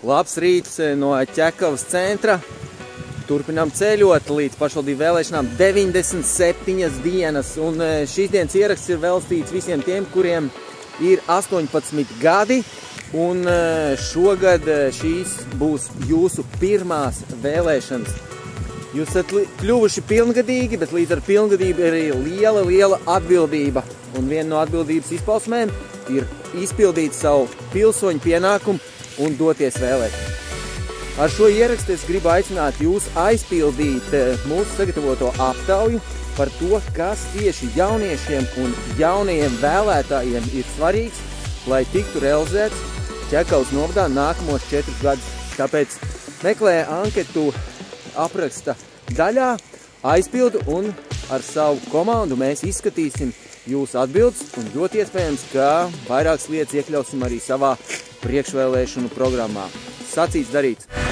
Labs rīts no Ķekavas centra. Turpinām ceļot līdz pašvaldību vēlēšanām 97 dienas. Un šīs dienas ieraksts ir veltīts visiem tiem, kuriem ir 18 gadi. Un šogad šīs būs jūsu pirmās vēlēšanas. Jūs esat kļuvuši pilngadīgi, bet līdz ar pilngadību ir arī liela atbildība. Un viena no atbildības izpausmēm ir izpildīt savu pilsoņu pienākumu un doties vēlēt. Ar šo ierakstu es gribu aicināt jūs aizpildīt mūsu sagatavoto aptauju par to, kas tieši jauniešiem un jaunajiem vēlētājiem ir svarīgs, lai tiktu realizēts Ķekavas novadā nākamos 4 gadus. Tāpēc meklē anketu apraksta daļā, aizpildu un ar savu komandu mēs izskatīsim jūsu atbildes un ļoti iespējams, ka vairākas lietas iekļausim arī savā priekšvēlēšanu programmā. Sacīts darīts!